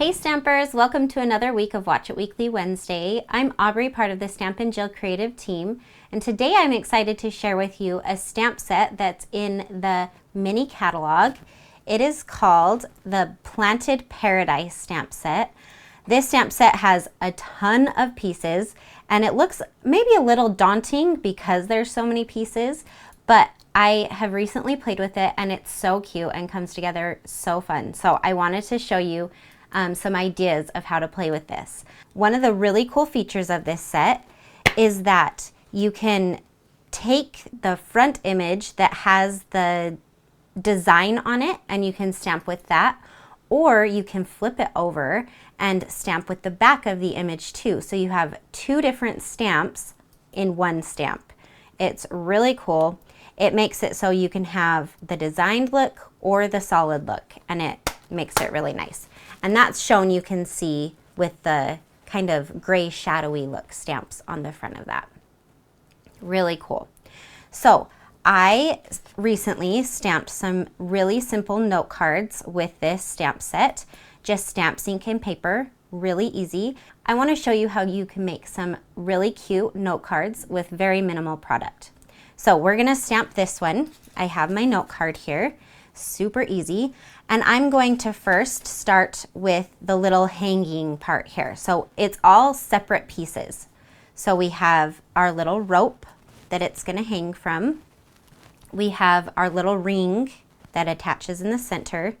Hey Stampers, welcome to another week of Watch It Weekly Wednesday. I'm Aubrey, part of the Stampin' Jill creative team, and today I'm excited to share with you a stamp set that's in the mini catalog. It is called the Planted Paradise stamp set. This stamp set has a ton of pieces and it looks maybe a little daunting because there's so many pieces, but I have recently played with it and it's so cute and comes together so fun. So I wanted to show you some ideas of how to play with this. One of the really cool features of this set is that you can take the front image that has the design on it and you can stamp with that, or you can flip it over and stamp with the back of the image too. So you have two different stamps in one stamp. It's really cool. It makes it so you can have the designed look or the solid look, and it makes it really nice. And that's shown, you can see, with the kind of gray shadowy look stamps on the front of that. Really cool. So I recently stamped some really simple note cards with this stamp set. Just stamps, ink, and paper. Really easy. I want to show you how you can make some really cute note cards with very minimal product. So we're going to stamp this one. I have my note card here. Super easy. And I'm going to first start with the little hanging part here. So it's all separate pieces. So we have our little rope that it's going to hang from. We have our little ring that attaches in the center.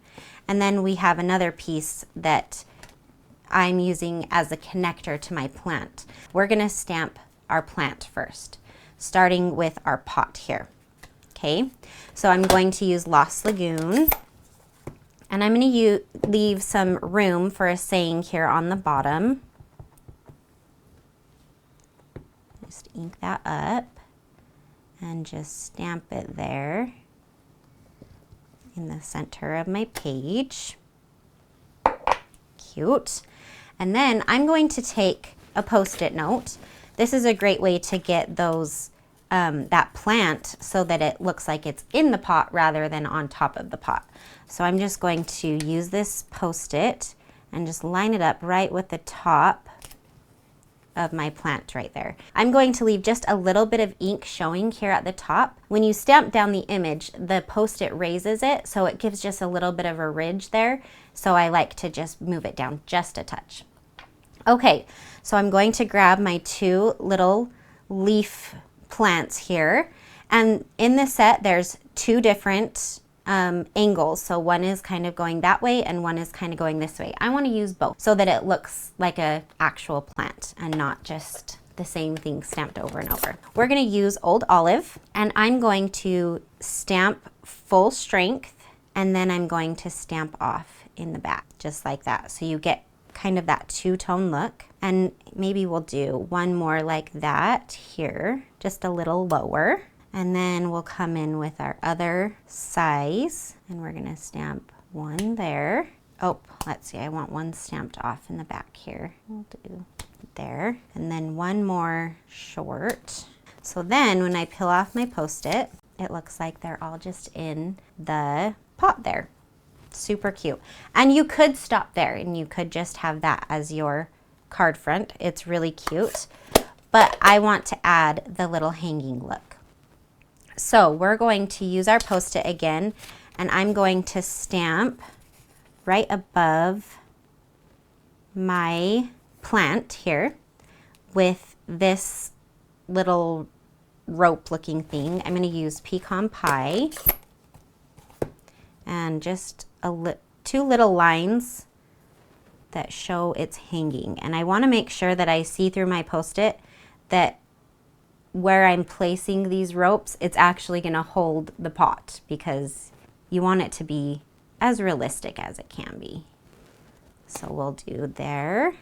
And then we have another piece that I'm using as a connector to my plant. We're going to stamp our plant first, starting with our pot here. Okay, so I'm going to use Lost Lagoon, and I'm going to leave some room for a saying here on the bottom. Just ink that up and just stamp it there in the center of my page. Cute. And then I'm going to take a Post-it note. This is a great way to get those that plant so that it looks like it's in the pot rather than on top of the pot. So I'm just going to use this Post-it and just line it up right with the top of my plant right there. I'm going to leave just a little bit of ink showing here at the top. When you stamp down the image, the Post-it raises it, so it gives just a little bit of a ridge there. So I like to just move it down just a touch. Okay, so I'm going to grab my two little leaf plants here, and in this set there's two different angles. So one is kind of going that way and one is kind of going this way. I want to use both so that it looks like an actual plant and not just the same thing stamped over and over. We're going to use Old Olive, and I'm going to stamp full strength, and then I'm going to stamp off in the back just like that, so you get kind of that two-tone look. And maybe we'll do one more like that here, just a little lower. And then we'll come in with our other size, and we're gonna stamp one there. Oh, let's see, I want one stamped off in the back here. We'll do there. And then one more short. So then when I peel off my Post-it, it looks like they're all just in the pot there. Super cute. And you could stop there and you could just have that as your card front. It's really cute, but I want to add the little hanging look. So we're going to use our Post-it again, and I'm going to stamp right above my plant here with this little rope looking thing. I'm going to use Pecan Pie and just two little lines that show it's hanging. And I want to make sure that I see through my Post-it that where I'm placing these ropes, it's actually going to hold the pot, because you want it to be as realistic as it can be. So we'll do there.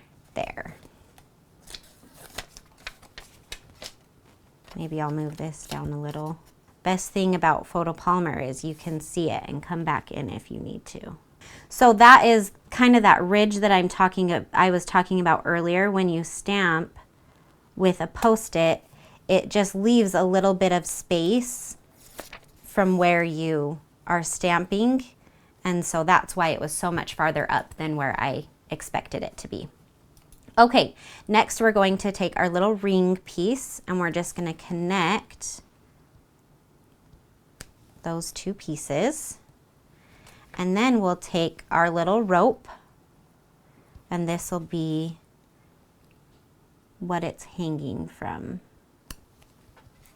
Maybe I'll move this down a little. Best thing about photopolymer is you can see it and come back in if you need to. So that is kind of that ridge that I was talking about earlier. When you stamp with a Post-it, it just leaves a little bit of space from where you are stamping, and so that's why it was so much farther up than where I expected it to be. Okay, next we're going to take our little ring piece and we're just going to connect those two pieces. And then we'll take our little rope, and this will be what it's hanging from.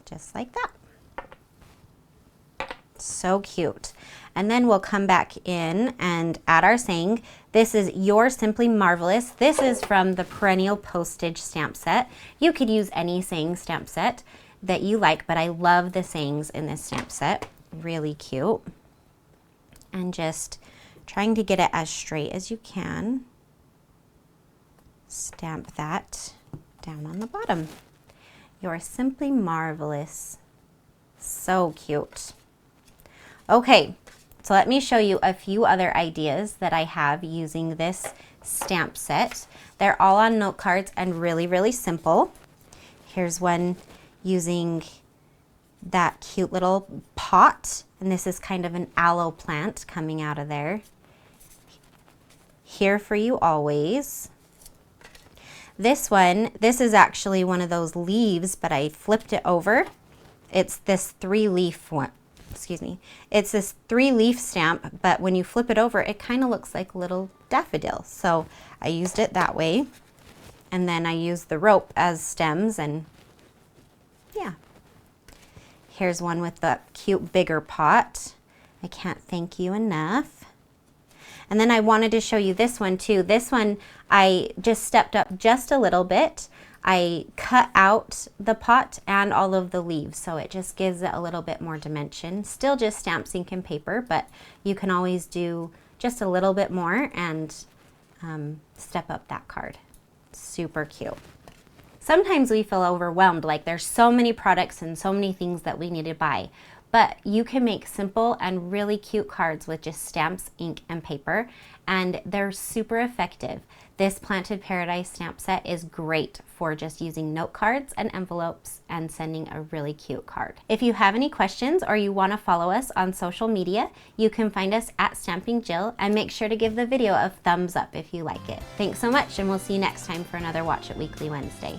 Just like that. So cute. And then we'll come back in and add our saying. This is You're Simply Marvelous. This is from the Perennial Postage stamp set. You could use any saying stamp set that you like, but I love the sayings in this stamp set. Really cute. And just trying to get it as straight as you can. Stamp that down on the bottom. You're simply marvelous. So cute. Okay, so let me show you a few other ideas that I have using this stamp set. They're all on note cards and really, really simple. Here's one using that cute little pot, and this is kind of an aloe plant coming out of there. Here for you always. This one, this is actually one of those leaves, but I flipped it over. It's this 3-leaf one. Excuse me. It's this 3-leaf stamp, but when you flip it over, it kind of looks like a little daffodil. So I used it that way. And then I used the rope as stems, and yeah. Here's one with the cute bigger pot. I can't thank you enough. And then I wanted to show you this one too. This one, I just stepped up just a little bit. I cut out the pot and all of the leaves, so it just gives it a little bit more dimension. Still just stamps, ink, and paper, but you can always do just a little bit more and step up that card. Super cute. Sometimes we feel overwhelmed, like there's so many products and so many things that we need to buy. But you can make simple and really cute cards with just stamps, ink, and paper, and they're super effective. This Planted Paradise stamp set is great for just using note cards and envelopes and sending a really cute card. If you have any questions or you want to follow us on social media, you can find us at Stamping Jill, and make sure to give the video a thumbs up if you like it. Thanks so much, and we'll see you next time for another Watch It Weekly Wednesday.